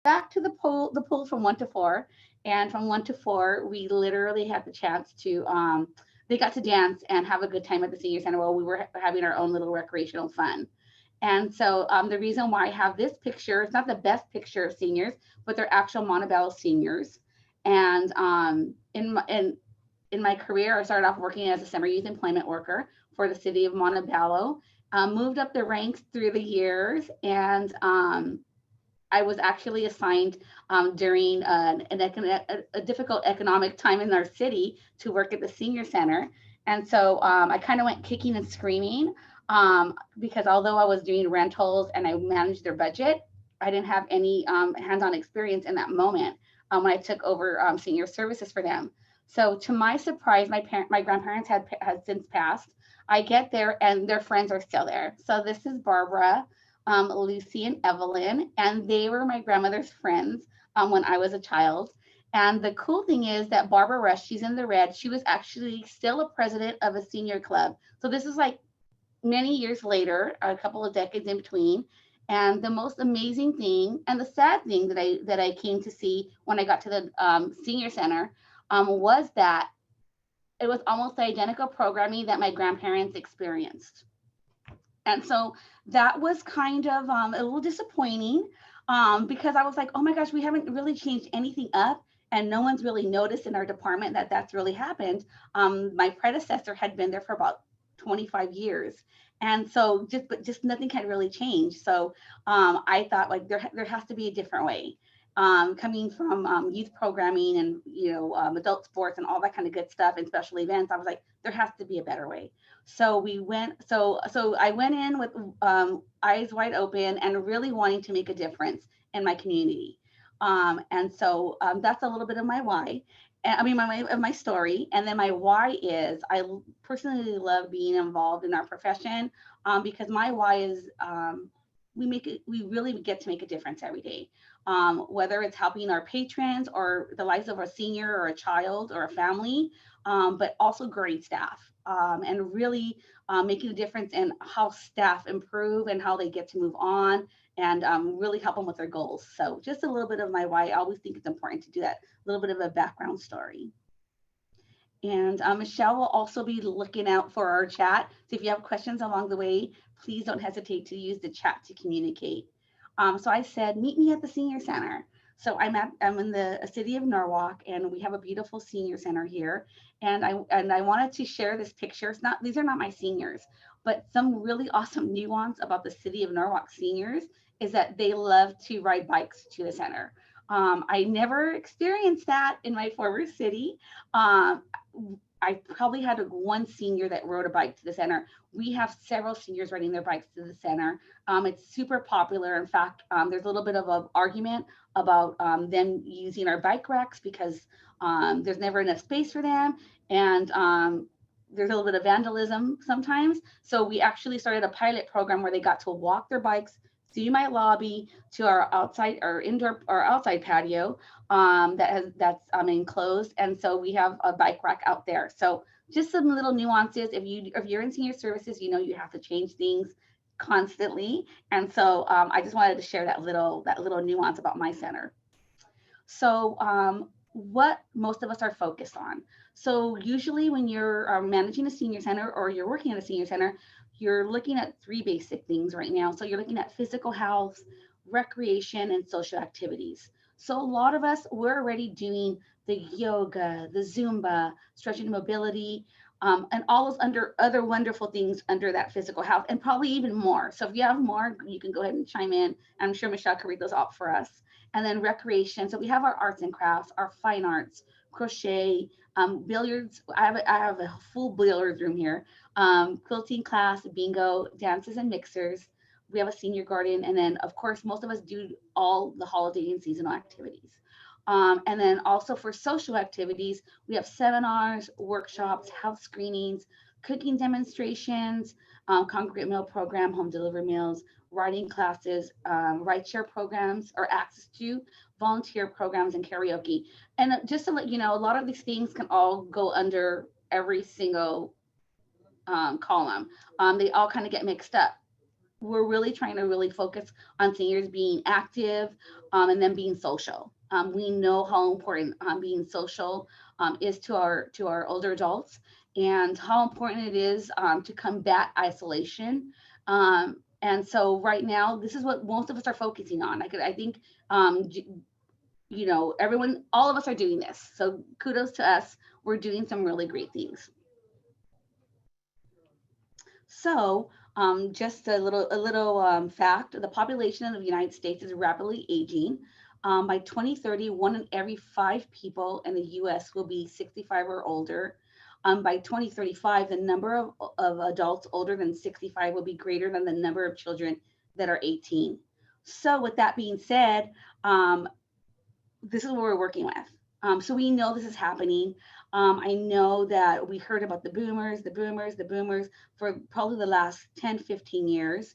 back to the pool from 1 to 4, and from 1 to 4, we literally had the chance to they got to dance and have a good time at the senior center while we were having our own little recreational fun. And so the reason why I have this picture, it's not the best picture of seniors, but they're actual Montebello seniors. And in my career, I started off working as a summer youth employment worker for the city of Montebello. Moved up the ranks through the years, and I was actually assigned during a difficult economic time in our city to work at the senior center. And so I kind of went kicking and screaming because although I was doing rentals and I managed their budget, I didn't have any hands-on experience in that moment when I took over senior services for them. So to my surprise, my grandparents had since passed. I get there and their friends are still there. So this is Barbara, Lucy, and Evelyn, and they were my grandmother's friends when I was a child. And the cool thing is that Barbara Rush, she's in the red, she was actually still a president of a senior club. So this is like many years later, a couple of decades in between. And the most amazing thing and the sad thing that I came to see when I got to the senior center was that it was almost the identical programming that my grandparents experienced. And so that was kind of a little disappointing because I was like, oh my gosh, we haven't really changed anything up. And no one's really noticed in our department that that's really happened. My predecessor had been there for about 25 years. And so just nothing had really changed. So I thought like there has to be a different way. Coming from youth programming and adult sports and all that kind of good stuff and special events, I was like, there has to be a better way. So I went in with eyes wide open and really wanting to make a difference in my community. And so that's a little bit of my why. I mean, my story. And then my why is personally love being involved in our profession because my why is we really get to make a difference every day. Whether it's helping our patrons or the lives of a senior or a child or a family, but also great staff and really making a difference in how staff improve and how they get to move on and really help them with their goals. So just a little bit of my why. I always think it's important to do that, a little bit of a background story. And Michelle will also be looking out for our chat. So if you have questions along the way, please don't hesitate to use the chat to communicate. So I said, meet me at the senior center. So I'm in the city of Norwalk, and we have a beautiful senior center here. And I wanted to share this picture. These are not my seniors, but some really awesome nuance about the city of Norwalk seniors is that they love to ride bikes to the center. I never experienced that in my former city. Um, I probably had one senior that rode a bike to the center. We have several seniors riding their bikes to the center. It's super popular. In fact, there's a little bit of an argument about them using our bike racks because there's never enough space for them. And there's a little bit of vandalism sometimes. So we actually started a pilot program where they got to walk their bikes through my lobby to our indoor or outside patio that's enclosed, and so we have a bike rack out there. So just some little nuances. If you're in senior services, you have to change things constantly, and so I just wanted to share that little nuance about my center. So, what most of us are focused on. So, usually, when you're managing a senior center or you're working at a senior center, you're looking at three basic things right now. So, you're looking at physical health, recreation, and social activities. So, a lot of us, we're already doing the yoga, the Zumba, stretching and mobility, and all those other wonderful things under that physical health, and probably even more. So, if you have more, you can go ahead and chime in. I'm sure Michelle can read those out for us. And then recreation. So we have our arts and crafts, our fine arts, crochet, billiards. I have a full billiards room here. Quilting class, bingo, dances and mixers. We have a senior garden, and then of course most of us do all the holiday and seasonal activities. And then also for social activities, we have seminars, workshops, health screenings, cooking demonstrations, congregate meal program, home delivery meals, writing classes, ride share programs, or access to volunteer programs and karaoke. And just to let you know, a lot of these things can all go under every single column. They all kind of get mixed up. we're really trying to really focus on seniors being active, and then being social. We know how important being social is to our older adults, and how important it is to combat isolation. And so right now, this is what most of us are focusing on. I think, you know, everyone, all of us are doing this. So kudos to us. We're doing some really great things. So, just a little fact: the population of the United States is rapidly aging. By 2030, one in every five people in the U.S. will be 65 or older. By 2035, the number of adults older than 65 will be greater than the number of children that are 18. So, with that being said, um, this is what we're working with. So we know this is happening. I know that we heard about the boomers for probably the last 10, 15 years.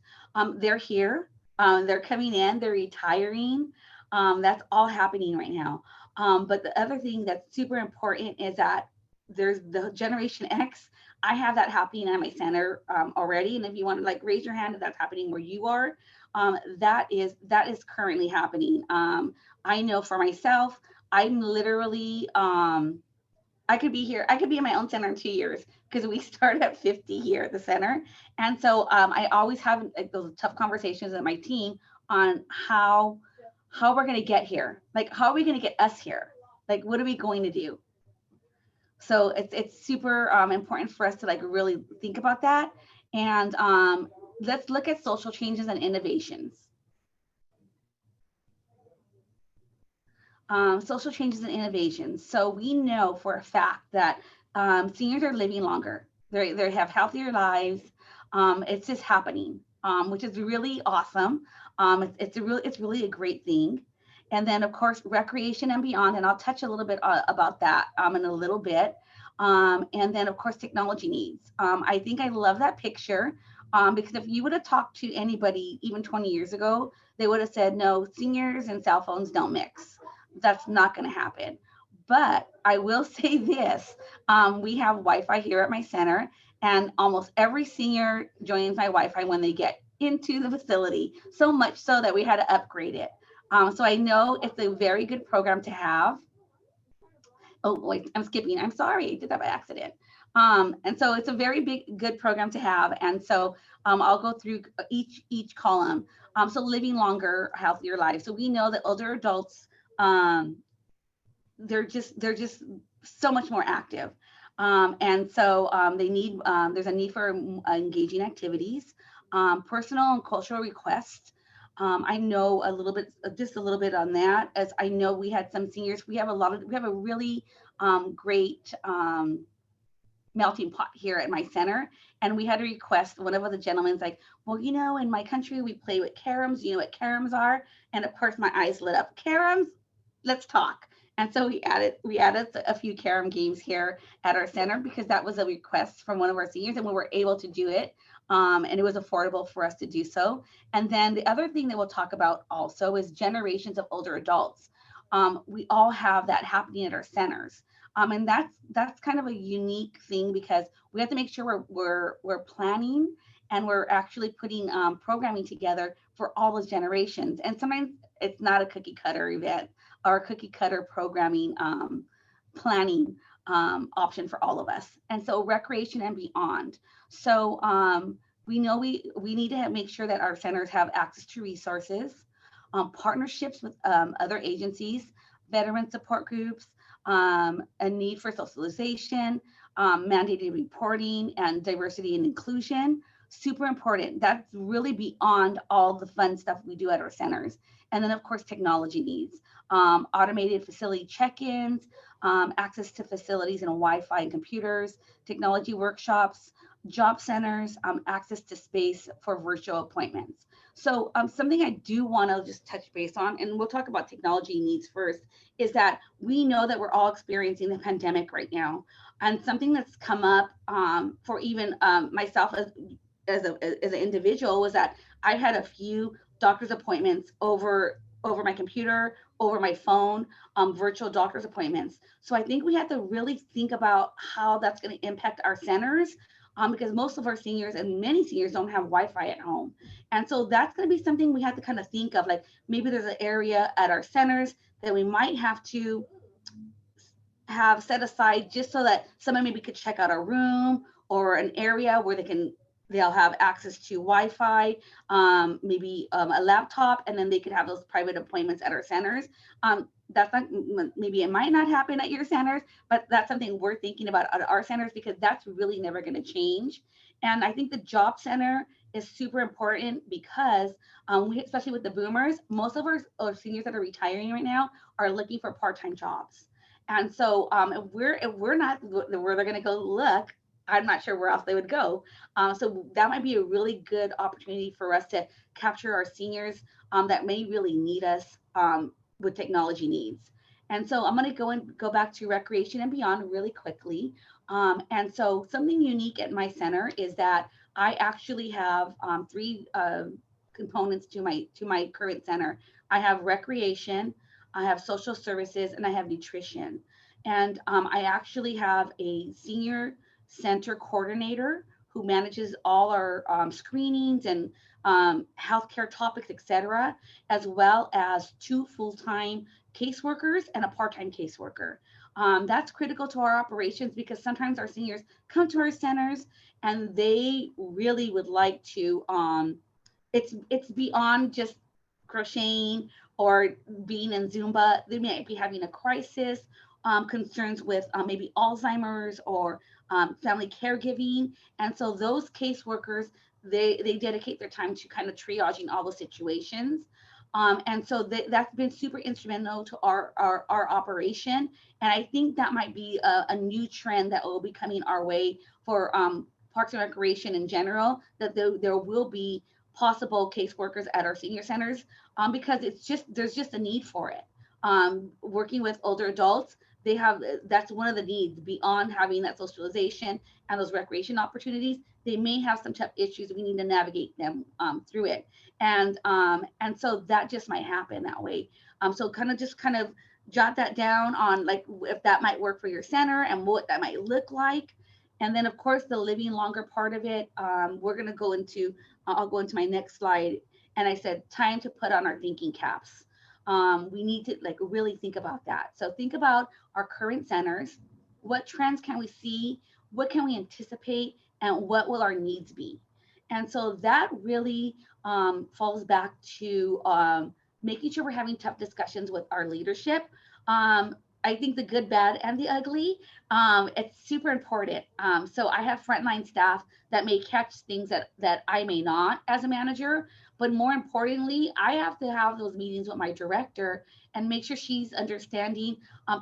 They're here. They're coming in. They're retiring. That's all happening right now. But the other thing that's super important is that there's the Generation X. I have that happening at my center already. And if you want to like raise your hand if that's happening where you are, that is currently happening. I know for myself, I'm literally I could be here. I could be in my own center in 2 years because we start at 50 here at the center. And so I always have like, those tough conversations with my team on how we're going to get here. Like, how are we going to get us here? Like, what are we going to do? So it's super important for us to like really think about that. And let's look at social changes and innovations. Social changes and innovations. So we know for a fact that seniors are living longer. They have healthier lives. It's just happening, which is really awesome. It's really a great thing. And then of course recreation and beyond, and I'll touch a little bit about that in a little bit. And then of course technology needs. I think I love that picture because if you would have talked to anybody even 20 years ago, they would have said no, seniors and cell phones don't mix. That's not going to happen. But I will say this, we have Wi-Fi here at my center, and almost every senior joins my Wi-Fi when they get into the facility, so much so that we had to upgrade it. So I know it's a very good program to have. Oh, wait, I'm skipping. I'm sorry, I did that by accident. And so it's a very good program to have. And so I'll go through each column. So living longer, healthier lives. So we know that older adults, um, they're just so much more active. And so they need there's a need for engaging activities, personal and cultural requests. I know a little bit, just a little bit on that, as I know we had some seniors. We have a really great melting pot here at my center, and we had a request. One of the gentlemen's like, well, you know, in my country we play with caroms. You know what caroms are? And of course my eyes lit up. Caroms, let's talk. And so we added a few carom games here at our center because that was a request from one of our seniors, and we were able to do it. And it was affordable for us to do so. And then the other thing that we'll talk about also is generations of older adults. We all have that happening at our centers. And that's kind of a unique thing because we have to make sure we're planning and we're actually putting programming together for all those generations. And sometimes it's not a cookie cutter event or cookie cutter programming planning option for all of us. And so recreation and beyond. So we know we need to make sure that our centers have access to resources, partnerships with other agencies, veteran support groups, a need for socialization, mandated reporting, and diversity and inclusion. Super important. That's really beyond all the fun stuff we do at our centers. And then, of course, technology needs, automated facility check-ins, access to facilities and Wi-Fi and computers, technology workshops, job centers, access to space for virtual appointments. So something I do want to just touch base on, and we'll talk about technology needs first, is that we know that we're all experiencing the pandemic right now. And something that's come up for even myself as an individual was that I had a few doctor's appointments over my computer, over my phone, virtual doctor's appointments. So I think we have to really think about how that's going to impact our centers, because most of our seniors and many seniors don't have Wi-Fi at home. And so that's going to be something we have to kind of think of, like maybe there's an area at our centers that we might have to have set aside just so that someone maybe could check out a room or an area where they'll have access to Wi-Fi, maybe a laptop, and then they could have those private appointments at our centers. That's not, maybe it might not happen at your centers, but that's something we're thinking about at our centers because that's really never going to change. And I think the job center is super important because especially with the boomers, most of our seniors that are retiring right now are looking for part-time jobs. And so if we're not where they're going to go look, I'm not sure where else they would go. So that might be a really good opportunity for us to capture our seniors that may really need us with technology needs. And so I'm going to go back to recreation and beyond really quickly. And so something unique at my center is that I actually have three components to my current center. I have recreation, I have social services, and I have nutrition. And I actually have a senior center coordinator who manages all our screenings and healthcare topics, etc., as well as two full-time caseworkers and a part-time caseworker. That's critical to our operations because sometimes our seniors come to our centers and they really would like to, it's beyond just crocheting or being in Zumba. They might be having a crisis, concerns with maybe Alzheimer's or family caregiving. And so those caseworkers, they dedicate their time to kind of triaging all the situations. And so that's been super instrumental to our operation. And I think that might be a new trend that will be coming our way for Parks and Recreation in general, that there will be possible caseworkers at our senior centers because there's just a need for it. Working with older adults, that's one of the needs beyond having that socialization and those recreation opportunities. They may have some tough issues. We need to navigate them through it. And so that just might happen that way. So kind of jot that down on like if that might work for your center and what that might look like. And then of course the living longer part of it, we're going to go into, I'll go into my next slide. And I said, time to put on our thinking caps. We need to like really think about that. So think about our current centers. What trends can we see? What can we anticipate? And what will our needs be? And so that really falls back to making sure we're having tough discussions with our leadership. I think the good, bad, and the ugly, it's super important. So I have frontline staff that may catch things that I may not as a manager, but more importantly, I have to have those meetings with my director and make sure she's understanding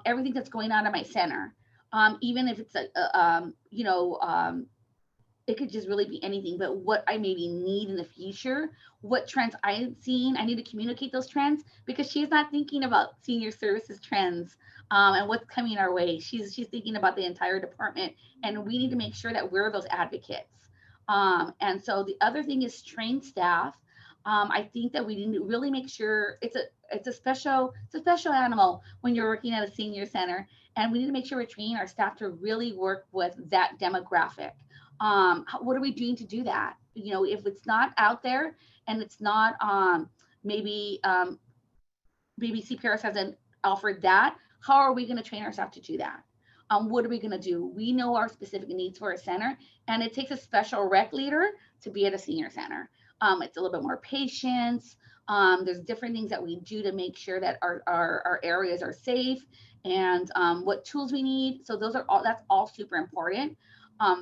everything that's going on in my center. Even if it's it could just really be anything, but what I maybe need in the future, what trends I'm seeing, I need to communicate those trends because she's not thinking about senior services trends and what's coming our way. She's thinking about the entire department, and we need to make sure that we're those advocates. And so the other thing is trained staff. I think that we need to really make sure it's a special animal when you're working at a senior center, and we need to make sure we're training our staff to really work with that demographic. What are we doing to do that? You know, if it's not out there and it's not maybe CPRS hasn't offered that, how are we going to train our staff to do that? What are we going to do? We know our specific needs for a center, and it takes a special rec leader to be at a senior center. It's a little bit more patience. There's different things that we do to make sure that our areas are safe and what tools we need. So that's all super important.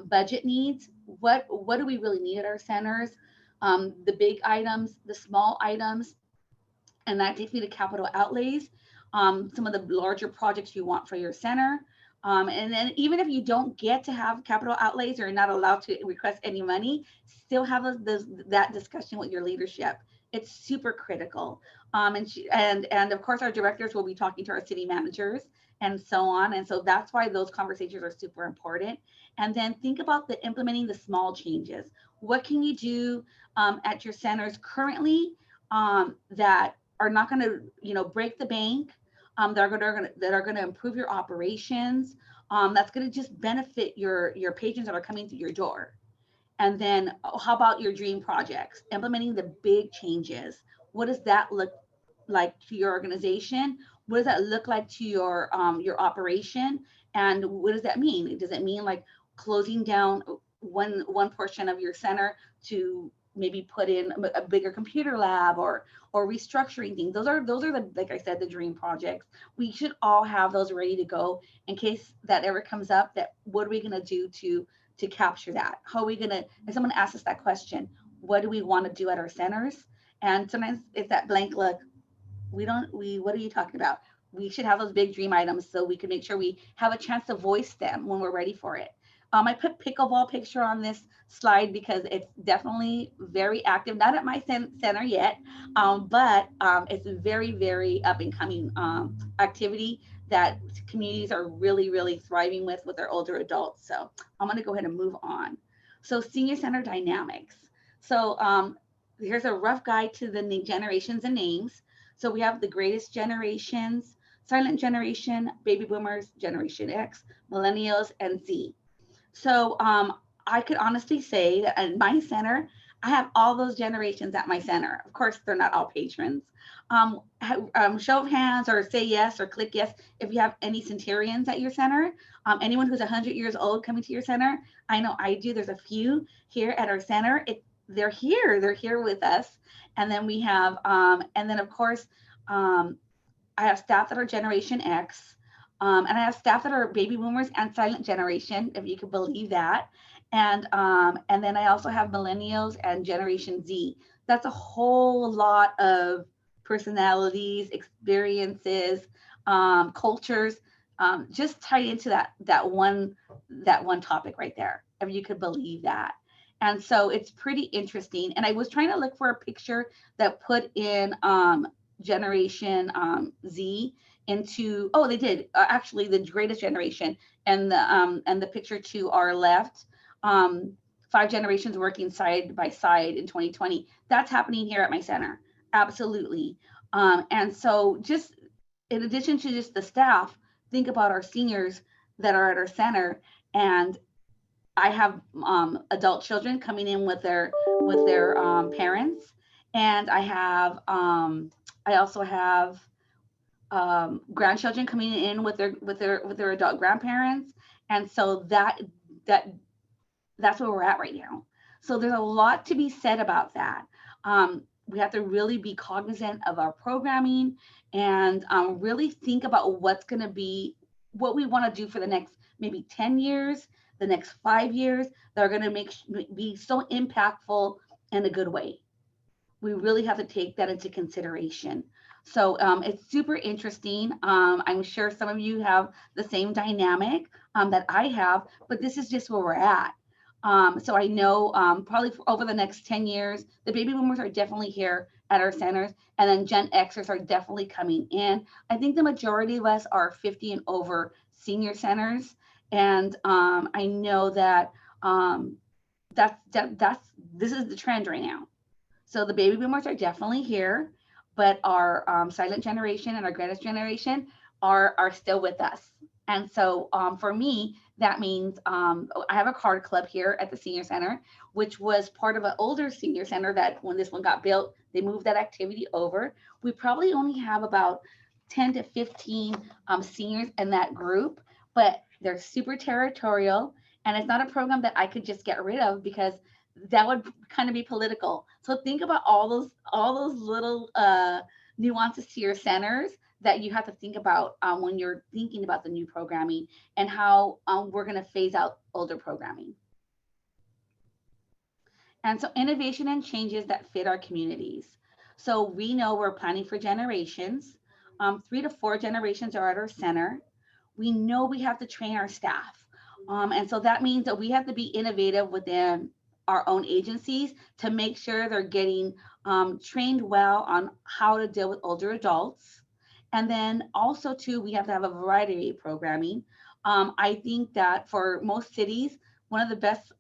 Budget needs, what do we really need at our centers? The big items, the small items, and that takes me to capital outlays. Some of the larger projects you want for your center. And then even if you don't get to have capital outlays or not allowed to request any money, still have that discussion with your leadership. It's super critical. And of course, our directors will be talking to our city managers and so on. And so that's why those conversations are super important. And then think about implementing the small changes. What can you do at your centers currently that are not going to, break the bank, that are going to improve your operations, that's going to just benefit your patrons that are coming through your door. And then how about your dream projects, implementing the big changes? What does that look like to your organization? What does that look like to your operation? And what does that mean? Does it mean like closing down one portion of your center to maybe put in a bigger computer lab, or restructuring things? Those are the, like I said, the dream projects. We should all have those ready to go in case that ever comes up. That what are we going to do to capture that? How are we going to, if someone asks us that question, what do we want to do at our centers? And sometimes it's that blank look. What are you talking about? We should have those big dream items so we can make sure we have a chance to voice them when we're ready for it. I put pickleball picture on this slide because it's definitely very active, not at my center yet, but it's a very, very up and coming activity that communities are really, really thriving with their older adults. So I'm going to go ahead and move on. So senior center dynamics. So here's a rough guide to the generations and names. So we have the greatest generations, silent generation, baby boomers, Generation X, millennials, and Z. So I could honestly say that at my center, I have all those generations at my center. Of course, they're not all patrons. Show of hands or say yes or click yes if you have any centurions at your center. Anyone who's 100 years old coming to your center. I know I do. There's a few here at our center. They're here with us. And then we have, and then of course, I have staff that are Generation X, and I have staff that are baby boomers and silent generation, if you could believe that. And then I also have millennials and Generation Z. That's a whole lot of personalities, experiences, cultures, just tied into that one topic right there, if you could believe that. And so it's pretty interesting. And I was trying to look for a picture that put in Generation Z into, oh, they did actually the greatest generation, and the picture to our left, 5 generations working side by side in 2020. That's happening here at my center, absolutely. And so just in addition to just the staff, think about our seniors that are at our center. And I have adult children coming in with their parents, and I also have grandchildren coming in with their adult grandparents, and so that's where we're at right now. So there's a lot to be said about that. We have to really be cognizant of our programming and really think about what's going to be what we want to do for the next maybe 10 years, the next 5 years, that are going to be so impactful in a good way. We really have to take that into consideration. So it's super interesting. I'm sure some of you have the same dynamic that I have, but this is just where we're at. So I know probably over the next 10 years, the baby boomers are definitely here at our centers, and then Gen Xers are definitely coming in. I think the majority of us are 50 and over senior centers. And I know that this is the trend right now. So the baby boomers are definitely here, but our silent generation and our greatest generation are still with us. And so for me, that means I have a card club here at the senior center, which was part of an older senior center that when this one got built, they moved that activity over. We probably only have about 10 to 15 seniors in that group, but they're super territorial, and it's not a program that I could just get rid of because that would kind of be political. So think about all those little nuances to your centers that you have to think about when you're thinking about the new programming and how we're going to phase out older programming. And so innovation and changes that fit our communities. So we know we're planning for generations. 3 to 4 generations are at our center. We know we have to train our staff. And so that means that we have to be innovative within our own agencies to make sure they're getting trained well on how to deal with older adults. And then also too, we have to have a variety of programming. I think that for most cities, one of the best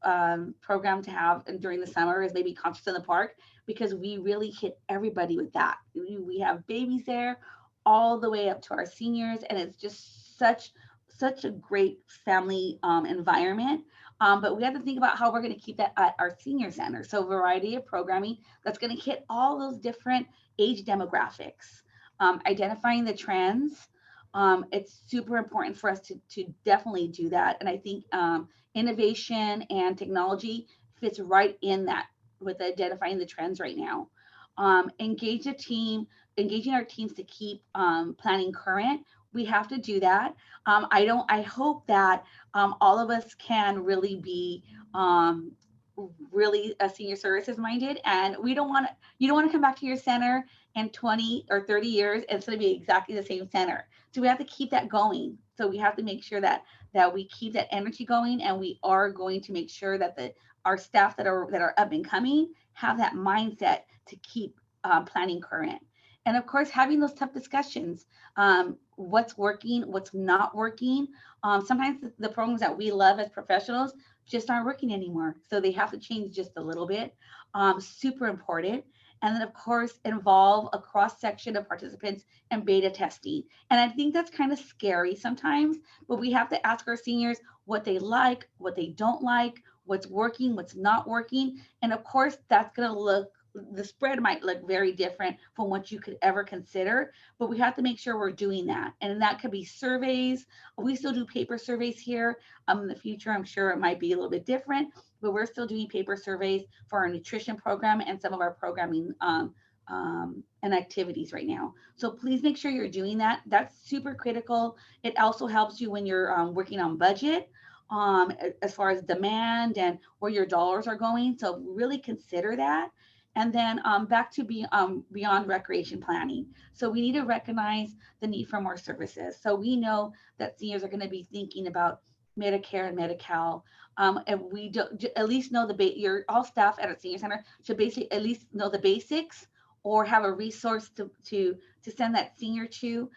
programs to have during the summer is maybe Concerts in the Park, because we really hit everybody with that. We have babies there all the way up to our seniors, and it's just such a great family environment. But we have to think about how we're going to keep that at our senior center. So a variety of programming that's going to hit all those different age demographics, identifying the trends. It's super important for us to definitely do that. And I think innovation and technology fits right in that with identifying the trends right now. Engage a team, engaging our teams to keep planning current. We have to do that. I hope that all of us can really be really senior services minded, and you don't want to come back to your center in 20 or 30 years and it's going to be exactly the same center. So we have to keep that going. So we have to make sure that we keep that energy going, and we are going to make sure that our staff that are up and coming have that mindset to keep planning current. And of course, having those tough discussions, what's working, what's not working. Sometimes the programs that we love as professionals just aren't working anymore. So they have to change just a little bit. Super important. And then of course, involve a cross section of participants in beta testing. And I think that's kind of scary sometimes, but we have to ask our seniors what they like, what they don't like, what's working, what's not working. And of course, the spread might look very different from what you could ever consider, but we have to make sure we're doing that. And that could be surveys. We still do paper surveys here. In the future, I'm sure it might be a little bit different, but we're still doing paper surveys for our nutrition program and some of our programming and activities right now. So please make sure you're doing that. That's super critical. It also helps you when you're working on budget, as far as demand and where your dollars are going. So really consider that. And then back to beyond recreation planning. So we need to recognize the need for more services. So we know that seniors are going to be thinking about Medicare and Medi-Cal. And we do, at least know your all staff at a senior center should basically at least know the basics or have a resource to send that senior to.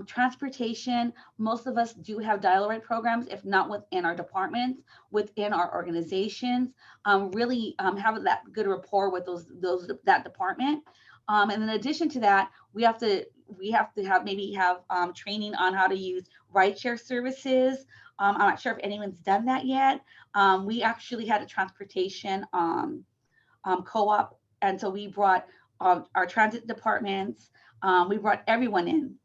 Transportation, most of us do have dial-a-ride programs, if not within our departments, within our organizations. Really have that good rapport with that department. And in addition to that, we have to have training on how to use rideshare services. I'm not sure if anyone's done that yet. We actually had a transportation co-op, and so we brought our transit departments. We brought everyone in.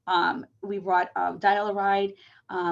We brought Dial-A-Ride.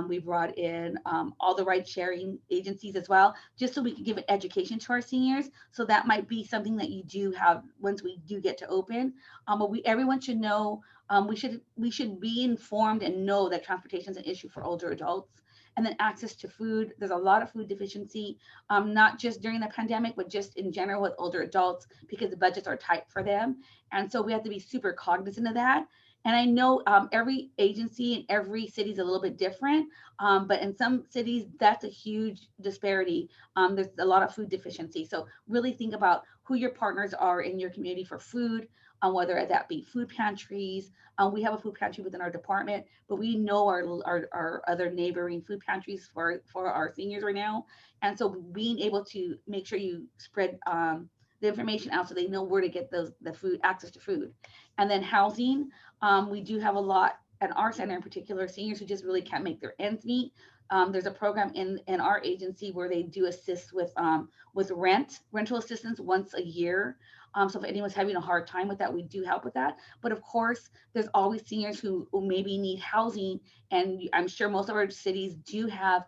We brought in all the ride sharing agencies as well, just so we could give an education to our seniors. So that might be something that you do have once we do get to open. But everyone should know, we should be informed and know that transportation is an issue for older adults. And then access to food. There's a lot of food deficiency, not just during the pandemic, but just in general with older adults because the budgets are tight for them. And so we have to be super cognizant of that. And I know every agency in every city is a little bit different, but in some cities, that's a huge disparity. There's a lot of food deficiency. So really think about who your partners are in your community for food, whether that be food pantries. We have a food pantry within our department, but we know our other neighboring food pantries for our seniors right now. And so being able to make sure you spread the information out so they know where to get the food, access to food. And then housing, we do have a lot at our center in particular, seniors who just really can't make their ends meet. There's a program in our agency where they do assist with rental assistance once a year. So if anyone's having a hard time with that, we do help with that. But of course, there's always seniors who maybe need housing. And I'm sure most of our cities do have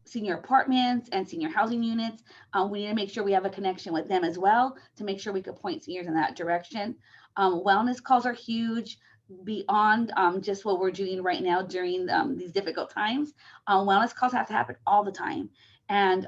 senior apartments and senior housing units. We need to make sure we have a connection with them as well to make sure we could point seniors in that direction. Wellness calls are huge beyond just what we're doing right now during these difficult times. Wellness calls have to happen all the time. And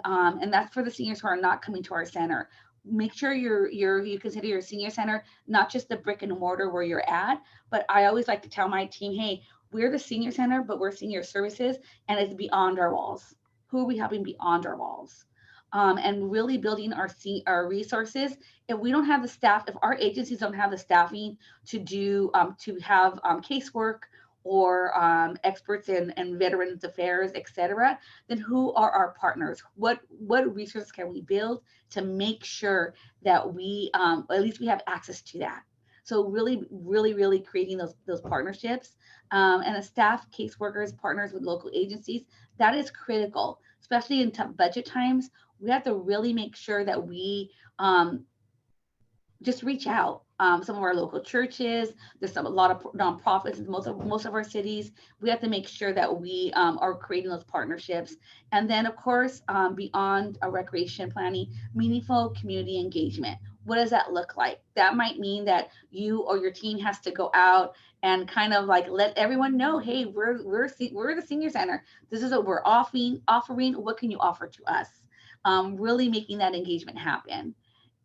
that's for the seniors who are not coming to our center. Make sure you consider your senior center not just the brick and mortar where you're at, but I always like to tell my team, hey, we're the senior center, but we're senior services, and it's beyond our walls. Who are we helping beyond our walls? And really building our resources. If we don't have the staff, if our agencies don't have the staffing to have casework or experts in Veterans Affairs, et cetera, then who are our partners? What resources can we build to make sure that we at least we have access to that? So really creating those partnerships, and a staff, caseworkers, partners with local agencies, that is critical, especially in tough budget times. We have to really make sure that we just reach out. Some of our local churches, there's a lot of nonprofits in most of our cities. We have to make sure that we are creating those partnerships. And then, of course, beyond recreation planning, meaningful community engagement. What does that look like? That might mean that you or your team has to go out and kind of like let everyone know, hey, we're the senior center. This is what we're offering. What can you offer to us? Really making that engagement happen.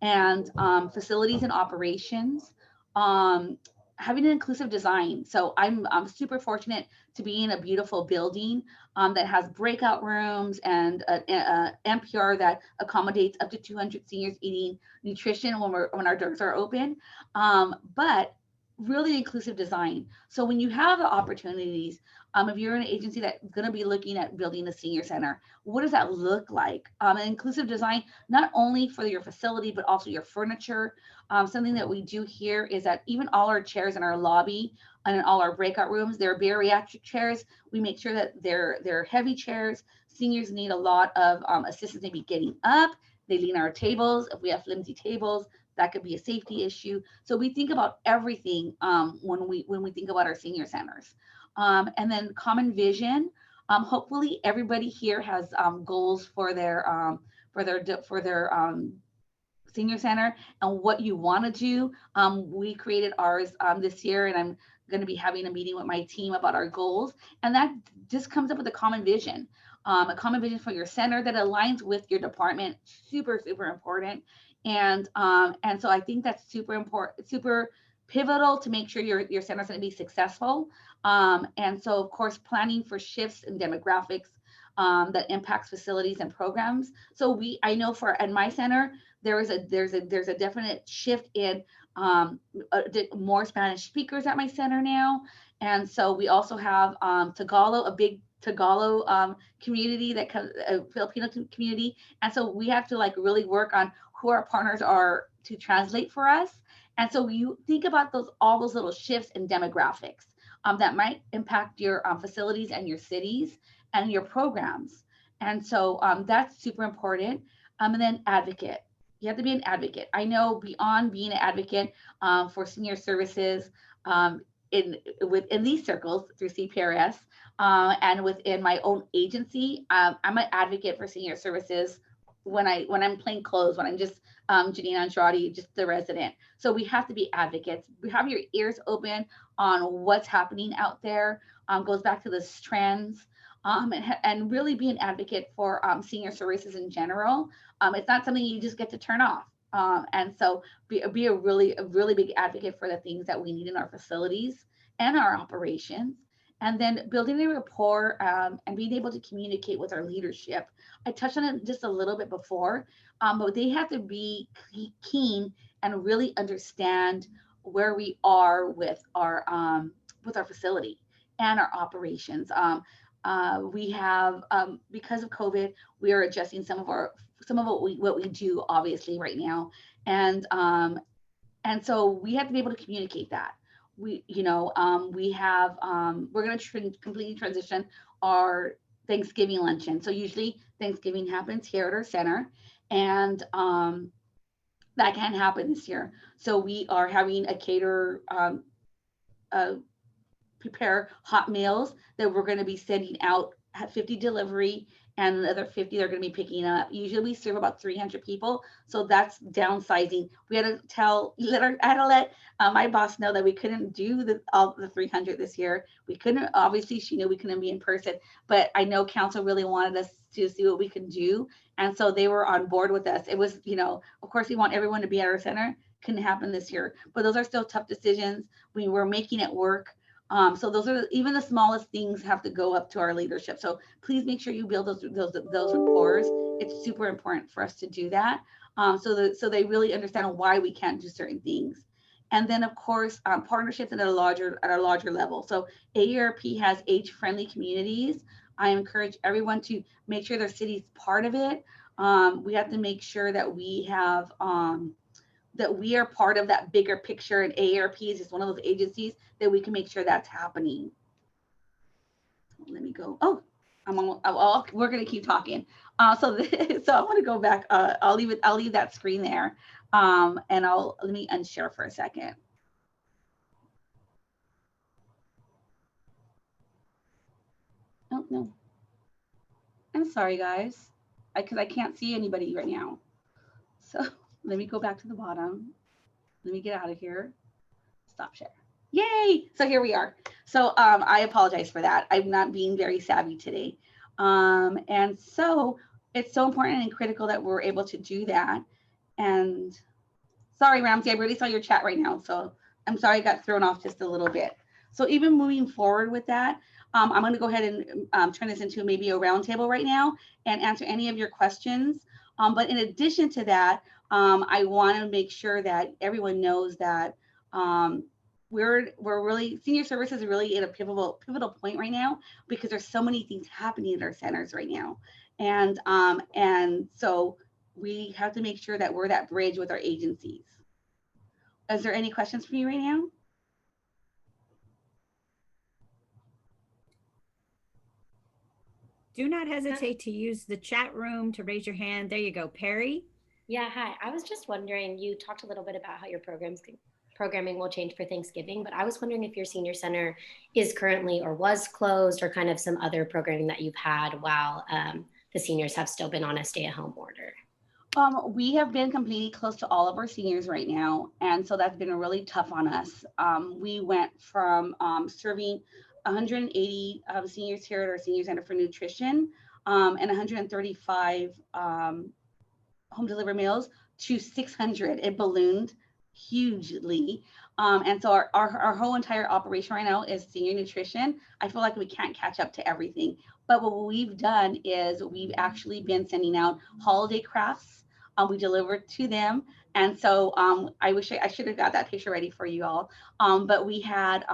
And facilities and operations, having an inclusive design. So I'm super fortunate to be in a beautiful building that has breakout rooms and a NPR that accommodates up to 200 seniors eating nutrition when our doors are open. But really inclusive design. So when you have the opportunities, if you're an agency that's going to be looking at building a senior center, what does that look like? An inclusive design, not only for your facility, but also your furniture. Something that we do here is that even all our chairs in our lobby and in all our breakout rooms, they're bariatric chairs. We make sure that they're heavy chairs. Seniors need a lot of assistance maybe getting up. They lean our tables. If we have flimsy tables, that could be a safety issue. So we think about everything when we think about our senior centers. And then common vision. Hopefully everybody here has goals for their senior center and what you want to do. We created ours this year, and I'm going to be having a meeting with my team about our goals. And that just comes up with a common vision for your center that aligns with your department. Super important. And so I think that's super important, super pivotal to make sure your center is going to be successful. And so, of course, planning for shifts in demographics that impacts facilities and programs. So I know at my center, there's a definite shift in more Spanish speakers at my center now. And so we also have Tagalog, a big Tagalog community that comes, a Filipino community. And so we have to like really work on who our partners are to translate for us. And so you think about all those little shifts in demographics that might impact your facilities and your cities and your programs. And so that's super important. And then advocate. You have to be an advocate. I know beyond being an advocate for senior services within these circles through CPRS and within my own agency, I'm an advocate for senior services when I'm plain clothes, when I'm just Janine Andrade, just the resident. So we have to be advocates. We have your ears open on what's happening out there. Goes back to the trends. And really be an advocate for senior services in general. It's not something you just get to turn off. And so be a really big advocate for the things that we need in our facilities and our operations. And then building a rapport and being able to communicate with our leadership. I touched on it just a little bit before, but they have to be keen and really understand where we are with our facility and our operations. We have, because of COVID, we are adjusting some of what we do obviously right now, and so we have to be able to communicate that. We have we're going to completely transition our Thanksgiving luncheon. So usually Thanksgiving happens here at our center, and that can't happen this year. So we are having a caterer prepare hot meals that we're going to be sending out at 50 delivery, and another 50 they're going to be picking up. Usually we serve about 300 people, so that's downsizing. We had to let my boss know that we couldn't do all the 300 this year. We couldn't, obviously she knew we couldn't be in person, but I know council really wanted us to see what we can do, and so they were on board with us. It was, of course we want everyone to be at our center. Couldn't happen this year, but those are still tough decisions. We were making it work. So those are even the smallest things have to go up to our leadership. So please make sure you build those rapports. It's super important for us to do that, so they really understand why we can't do certain things. And then of course partnerships at a larger level. So AARP has age-friendly communities. I encourage everyone to make sure their city's part of it. We have to make sure that we have that we are part of that bigger picture, and AARP is just one of those agencies that we can make sure that's happening. Let me go. Oh, we're going to keep talking. So so I want to go back. I'll leave that screen there. And let me unshare for a second. Oh, no. I'm sorry, guys, because I can't see anybody right now. So let me go back to the bottom. Let me get out of here. Stop share. Yay! So here we are. So I apologize for that. I'm not being very savvy today. And so it's so important and critical that we're able to do that. And sorry, Ramsey, I really saw your chat right now. So I'm sorry I got thrown off just a little bit. So even moving forward with that, I'm going to go ahead and turn this into maybe a roundtable right now and answer any of your questions. But in addition to that, I want to make sure that everyone knows that we're really, senior services are really at a pivotal point right now, because there's so many things happening in our centers right now. And so we have to make sure that we're that bridge with our agencies. Is there any questions for me right now? Do not hesitate to use the chat room to raise your hand. There you go, Perry. Yeah, hi. I was just wondering, you talked a little bit about how your programming will change for Thanksgiving, but I was wondering if your senior center is currently or was closed, or kind of some other programming that you've had while the seniors have still been on a stay-at-home order. We have been completely closed to all of our seniors right now, and so that's been really tough on us. We went from serving 180 seniors here at our senior center for nutrition, and 135 home delivered meals to 600. It ballooned hugely. And so our whole entire operation right now is senior nutrition. I feel like we can't catch up to everything. But what we've done is we've actually been sending out holiday crafts. We delivered to them. And so I wish I should have got that picture ready for you all. But we had,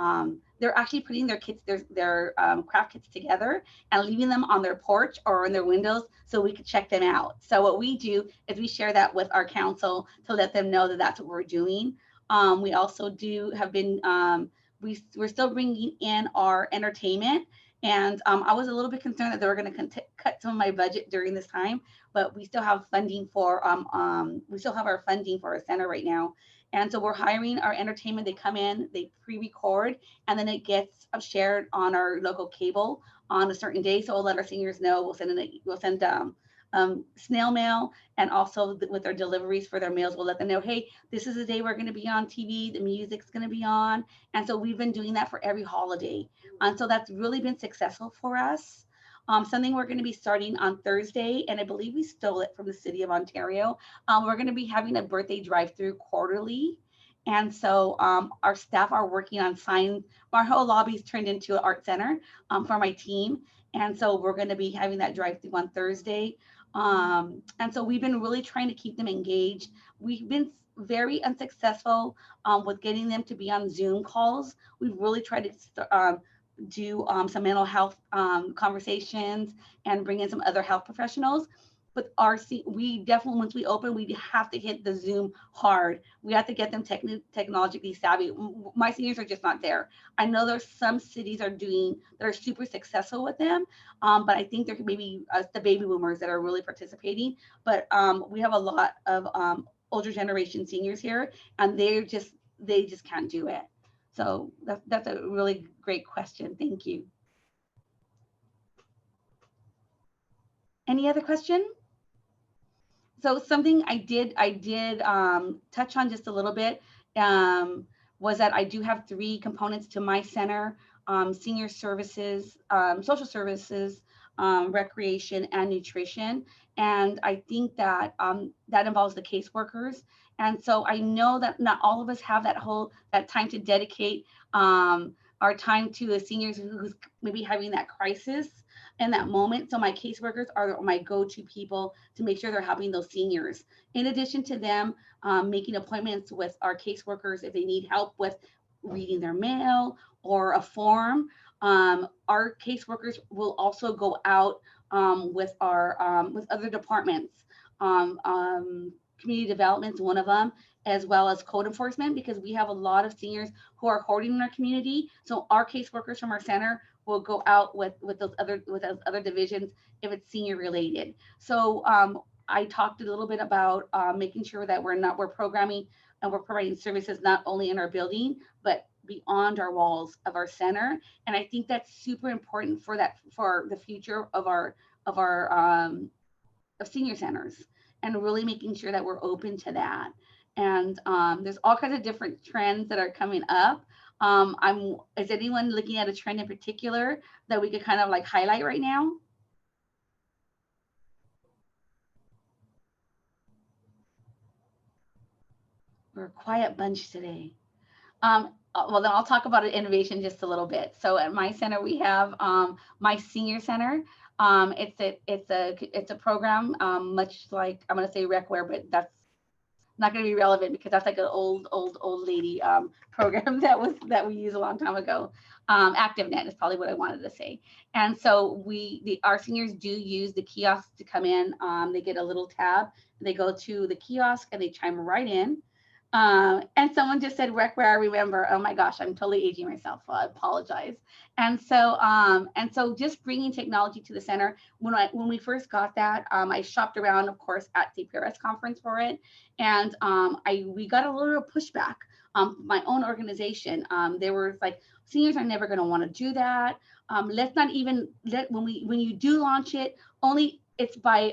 they're actually putting their kits, their craft kits together and leaving them on their porch or in their windows so we could check them out. So what we do is we share that with our council to let them know that that's what we're doing. We also have been, we're still bringing in our entertainment. And I was a little bit concerned that they were going to cut some of my budget during this time, but we still have funding for, we still have our funding for our center right now. And so we're hiring our entertainment. They come in, they pre-record, and then it gets shared on our local cable on a certain day. So we'll let our seniors know. We'll send snail mail, and also with our deliveries for their meals, we'll let them know, hey, this is the day we're going to be on TV. The music's going to be on. And so we've been doing that for every holiday. And so that's really been successful for us. Something we're going to be starting on Thursday, and I believe we stole it from the city of Ontario. We're going to be having a birthday drive-through quarterly. And so our staff are working on signs. Our whole lobby's turned into an art center for my team. And so we're going to be having that drive-through on Thursday. And so we've been really trying to keep them engaged. We've been very unsuccessful with getting them to be on Zoom calls. We've really tried to do some mental health conversations and bring in some other health professionals. But we definitely, once we open, we have to hit the Zoom hard. We have to get them technologically savvy. My seniors are just not there. I know there's some cities that are super successful with them, but I think there could maybe the baby boomers that are really participating. But we have a lot of older generation seniors here, and they just can't do it. So that's a really great question. Thank you. Any other question? So something I did touch on just a little bit was that I do have 3 components to my center: senior services, social services, recreation, and nutrition. And I think that that involves the caseworkers. And so I know that not all of us have that time to dedicate our time to the seniors who's maybe having that crisis in that moment. So my caseworkers are my go-to people to make sure they're helping those seniors. In addition to them making appointments with our caseworkers if they need help with reading their mail or a form, our caseworkers will also go out with other departments, community development is one of them, as well as code enforcement, because we have a lot of seniors who are hoarding in our community. So our caseworkers from our center will go out with those other divisions if it's senior related. So I talked a little bit about making sure that we're programming and we're providing services not only in our building, but beyond our walls of our center. And I think that's super important for the future of our of senior centers, and really making sure that we're open to that. And there's all kinds of different trends that are coming up. Is anyone looking at a trend in particular that we could kind of like highlight right now? We're a quiet bunch today. Well, then I'll talk about innovation just a little bit. So at my center, we have my senior center. It's a program much like, I'm going to say Recware, but that's not going to be relevant because that's like an old lady program that we used a long time ago. ActiveNet is probably what I wanted to say. And so our seniors do use the kiosk to come in. They get a little tab. They go to the kiosk and they chime right in. And someone just said Recware, I remember. Oh my gosh, I'm totally aging myself. So I apologize. And so just bringing technology to the center. When we first got that, I shopped around, of course, at CPRS conference for it, and we got a little pushback. My own organization, they were like, seniors are never going to want to do that. Let's not even when you do launch it, only it's by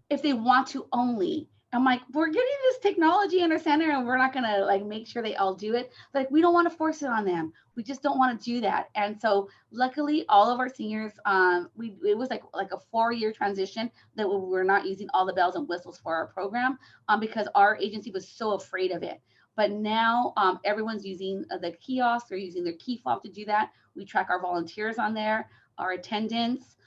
if they want to only. I'm like, we're getting this technology in our center and we're not going to like make sure they all do it. Like, we don't want to force it on them. We just don't want to do that. And so luckily all of our seniors, it was like a 4-year transition that we were not using all the bells and whistles for our program because our agency was so afraid of it. But now everyone's using the kiosk, they're using their key fob to do that. We track our volunteers on there, our attendance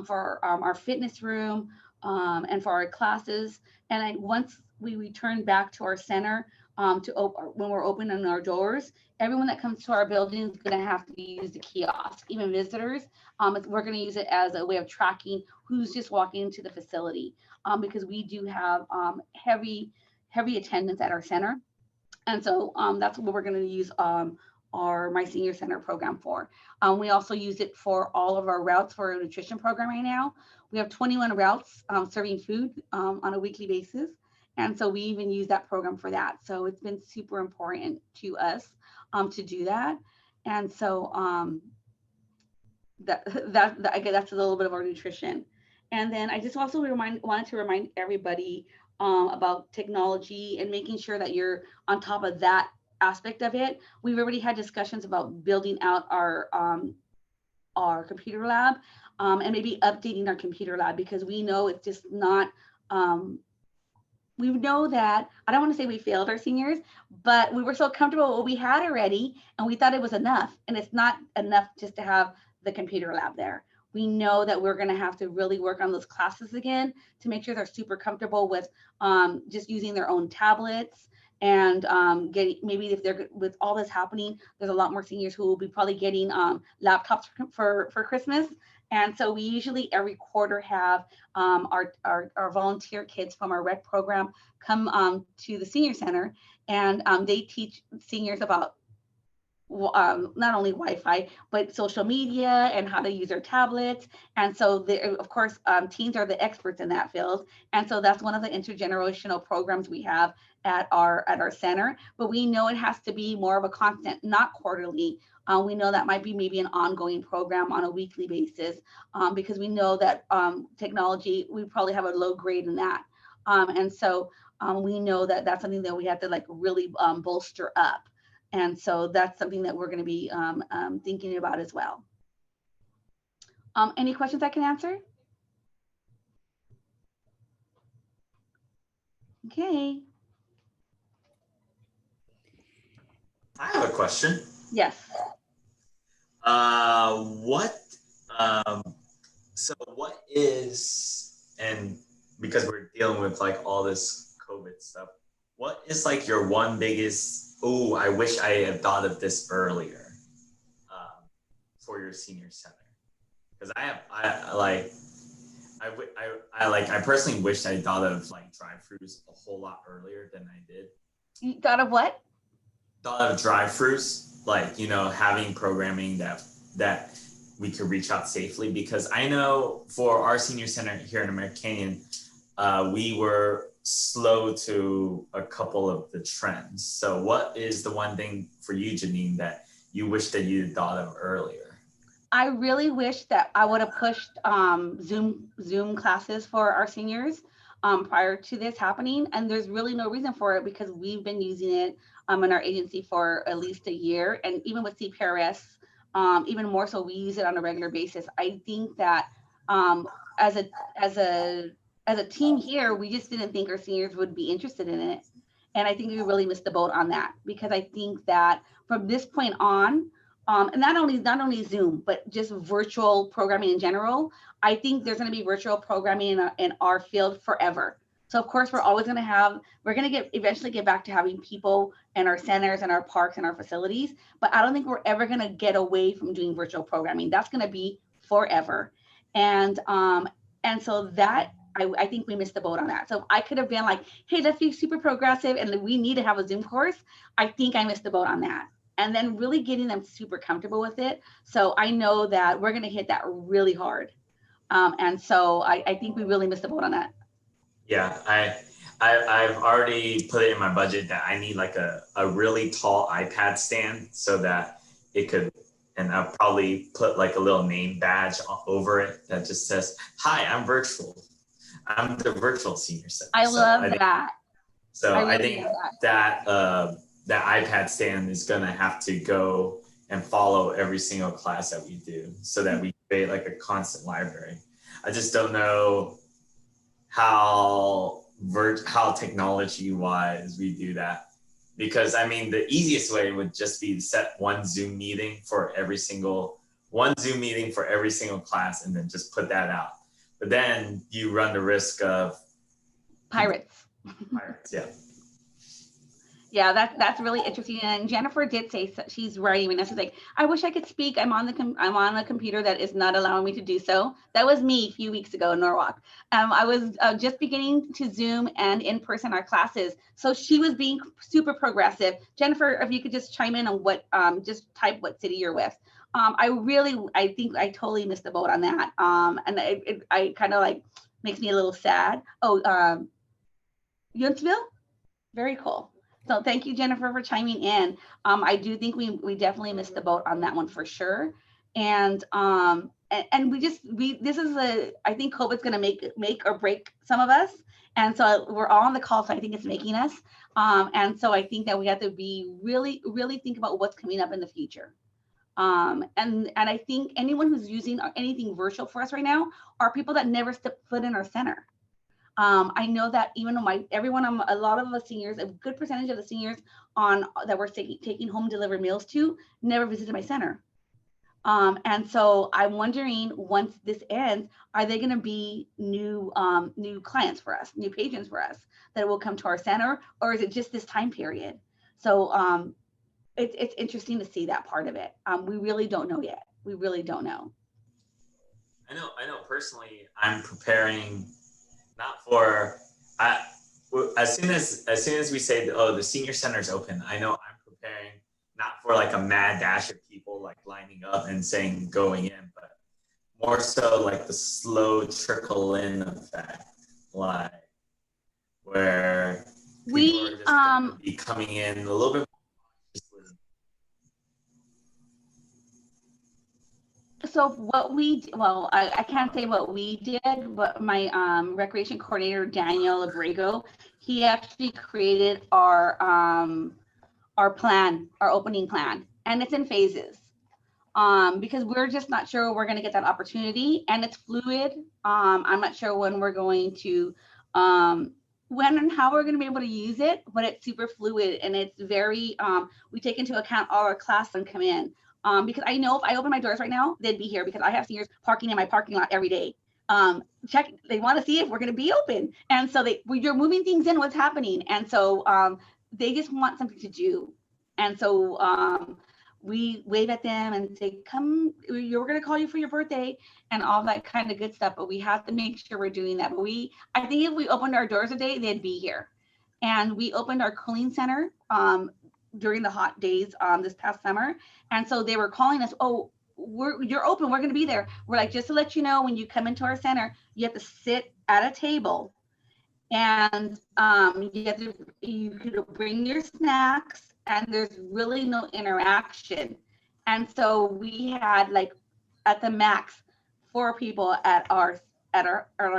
for our fitness room, and for our classes. And once we return back to our center when we're opening our doors, everyone that comes to our building is going to have to use the kiosk, even visitors. We're going to use it as a way of tracking who's just walking into the facility because we do have heavy attendance at our center. And so that's what we're going to use my senior center program for. We also use it for all of our routes for our nutrition program right now. We have 21 routes serving food on a weekly basis. And so we even use that program for that. So it's been super important to us to do that. And so that's a little bit of our nutrition. And then I just also wanted to remind everybody about technology and making sure that you're on top of that aspect of it. We've already had discussions about building out our computer lab and maybe updating our computer lab because we know it's just not, we know that, I don't want to say we failed our seniors, but we were so comfortable with what we had already and we thought it was enough. And it's not enough just to have the computer lab there. We know that we're going to have to really work on those classes again to make sure they're super comfortable with just using their own tablets and maybe if they're with all this happening, there's a lot more seniors who will be probably getting laptops for Christmas. And so we usually every quarter have our volunteer kids from our rec program come to the senior center and they teach seniors about not only Wi-Fi, but social media and how to use their tablets. And so, of course, teens are the experts in that field. And so that's one of the intergenerational programs we have at our center. But we know it has to be more of a constant, not quarterly. We know that might be maybe an ongoing program on a weekly basis because we know that technology, we probably have a low grade in that. And so we know that that's something that we have to like really bolster up. And so that's something that we're going to be thinking about as well. Any questions I can answer? Okay. I have a question. Yes. What is, and because we're dealing with like all this COVID stuff, what is like your one biggest, oh, I wish I had thought of this earlier for your senior center? Because I personally wish I thought of like drive-throughs a whole lot earlier than I did. You thought of what? Thought of drive-throughs, like, you know, having programming that we could reach out safely, because I know for our senior center here in American Canyon, we were slow to a couple of the trends. So what is the one thing for you, Janine, that you wish that you had thought of earlier? I really wish that I would have pushed Zoom classes for our seniors prior to this happening. And there's really no reason for it, because we've been using it in our agency for at least a year. And even with CPRS, even more so, we use it on a regular basis. I think that as a team here, we just didn't think our seniors would be interested in it. And I think we really missed the boat on that, because I think that from this point on, and not only Zoom, but just virtual programming in general, I think there's going to be virtual programming in our field forever. So of course, we're going to eventually get back to having people in our centers and our parks and our facilities, but I don't think we're ever going to get away from doing virtual programming. That's going to be forever. And so that, I think we missed the boat on that. So I could have been like, hey, let's be super progressive and we need to have a Zoom course. I think I missed the boat on that. And then really getting them super comfortable with it. So I know that we're going to hit that really hard. And so I think we really missed the boat on that. Yeah, I've already put it in my budget that I need like a really tall iPad stand so that it could, and I'll probably put like a little name badge over it that just says, hi, I'm virtual. I'm the virtual senior center. I love that. I think that that iPad stand is gonna have to go and follow every single class that we do, so that we create like a constant library. I just don't know how technology wise we do that, because I mean the easiest way would just be to set one Zoom meeting for every single class and then just put that out. But then you run the risk of pirates. Yeah. Yeah, that's really interesting. And Jennifer did say, she's writing me now. She's like, I wish I could speak. I'm on a computer that is not allowing me to do so. That was me a few weeks ago in Norwalk. I was just beginning to Zoom and in person our classes. So she was being super progressive. Jennifer, if you could just chime in on what, just type what city you're with. I think I totally missed the boat on that. And I kind of like makes me a little sad. Oh, Yountsville? Very cool. So thank you, Jennifer, for chiming in. I do think we definitely missed the boat on that one for sure. And I think COVID's going to make or break some of us. And so we're all on the call, so I think it's making us. And so I think that we have to be really, really think about what's coming up in the future. And I think anyone who's using anything virtual for us right now are people that never stepped foot in our center. I know that even a lot of the seniors, a good percentage of the seniors that we're taking home delivered meals to never visited my center. And so I'm wondering, once this ends, are they going to be new clients for us, new patrons for us that will come to our center, or is it just this time period? So it's interesting to see that part of it. We really don't know yet. We really don't know. I know personally, I'm preparing. Not for, as soon as we say, oh, the senior center is open, I know I'm preparing not for like a mad dash of people like lining up and saying going in, but more so like the slow trickle in effect, like where people are just going to be coming in a little bit. So I can't say what we did, but my recreation coordinator, Daniel Abrego, he actually created our plan, our opening plan, and it's in phases because we're just not sure we're going to get that opportunity, and it's fluid. I'm not sure when we're going to, when and how we're going to be able to use it, but it's super fluid, and it's very, we take into account all our classes and come in. Because I know if I open my doors right now, they'd be here because I have seniors parking in my parking lot every day. They want to see if we're going to be open. And so you're moving things in, what's happening. And so they just want something to do. And so we wave at them and say, come, we're going to call you for your birthday and all that kind of good stuff. But we have to make sure we're doing that. But I think if we opened our doors a day, they'd be here. And we opened our cooling center during the hot days this past summer. And so they were calling us, oh, you're open, we're going to be there. We're like, just to let you know, when you come into our center, you have to sit at a table, and you could bring your snacks, and there's really no interaction. And so we had, like, at the max 4 people at our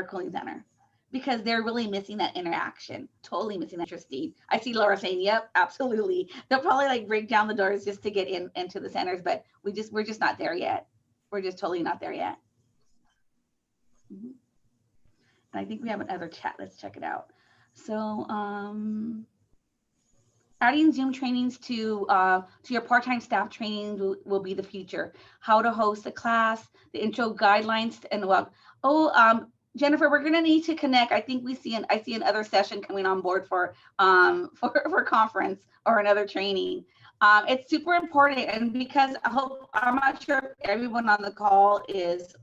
cooling center, because they're really missing that interaction, totally missing that. Interesting. I see Laura saying, yep, absolutely. They'll probably like break down the doors just to get into the centers, but we're just not there yet. We're just totally not there yet. Mm-hmm. And I think we have another chat. Let's check it out. So adding Zoom trainings to your part-time staff trainings will be the future. How to host a class, the intro guidelines, and Jennifer, we're going to need to connect. I think I see another session coming on board for conference or another training. It's super important, and because I'm not sure if everyone on the call is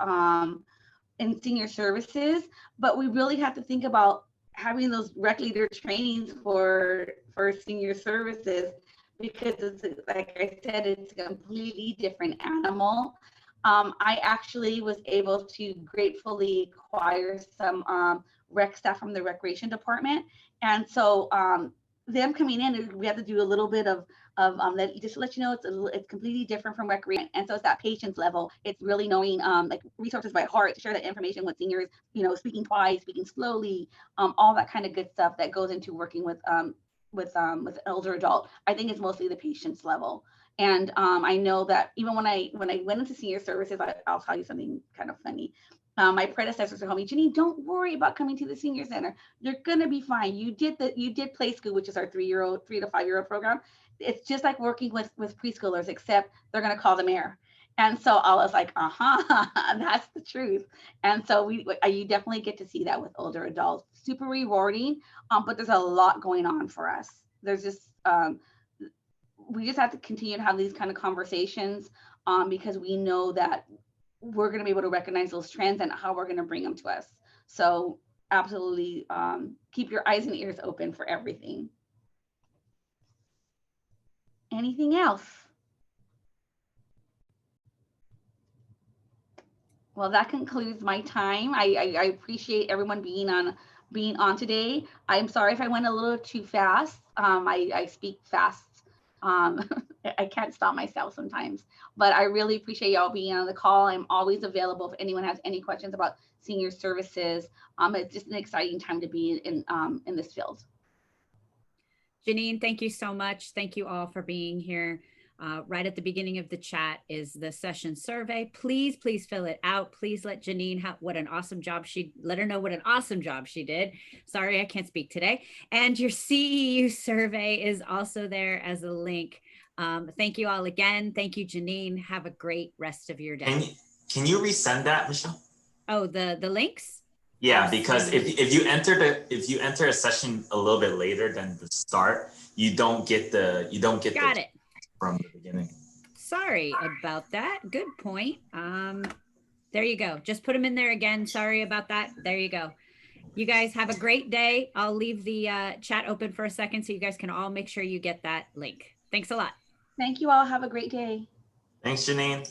in senior services, but we really have to think about having those rec leader trainings for senior services, because it's, like I said, it's a completely different animal. I actually was able to gratefully acquire some rec staff from the recreation department. And so them coming in, we have to do a little bit of just to let you know, it's completely different from recreation. And so it's that patience level. It's really knowing like resources by heart, to share that information with seniors, speaking twice, speaking slowly, all that kind of good stuff that goes into working with an older adult. I think it's mostly the patience level. And I know that even when I went into senior services, I'll tell you something kind of funny. My predecessors told me, Janine, don't worry about coming to the senior center. You're gonna be fine. You did play school, which is our 3 to 5-year-old program. It's just like working with preschoolers, except they're gonna call the mayor. And so I was like, that's the truth. And so you definitely get to see that with older adults. Super rewarding, but there's a lot going on for us. There's just we just have to continue to have these kind of conversations because we know that we're going to be able to recognize those trends and how we're going to bring them to us. So absolutely keep your eyes and ears open for everything. Anything else? Well, that concludes my time. I appreciate everyone being on today. I'm sorry if I went a little too fast. I speak fast. I can't stop myself sometimes, but I really appreciate y'all being on the call. I'm always available if anyone has any questions about senior services. It's just an exciting time to be in this field. Janine, thank you so much. Thank you all for being here. Right at the beginning of the chat is the session survey. Please fill it out. Please let Janine let her know what an awesome job she did. Sorry, I can't speak today. And your CEU survey is also there as a link. Thank you all again. Thank you, Janine. Have a great rest of your day. Can you resend that, Michelle? Oh, the links? Yeah, because if you enter a session a little bit later than the start, you don't get it from the beginning. Sorry about that. Good point. There you go. Just put them in there again. Sorry about that. There you go. You guys have a great day. I'll leave the chat open for a second so you guys can all make sure you get that link. Thanks a lot. Thank you all. Have a great day. Thanks, Janine.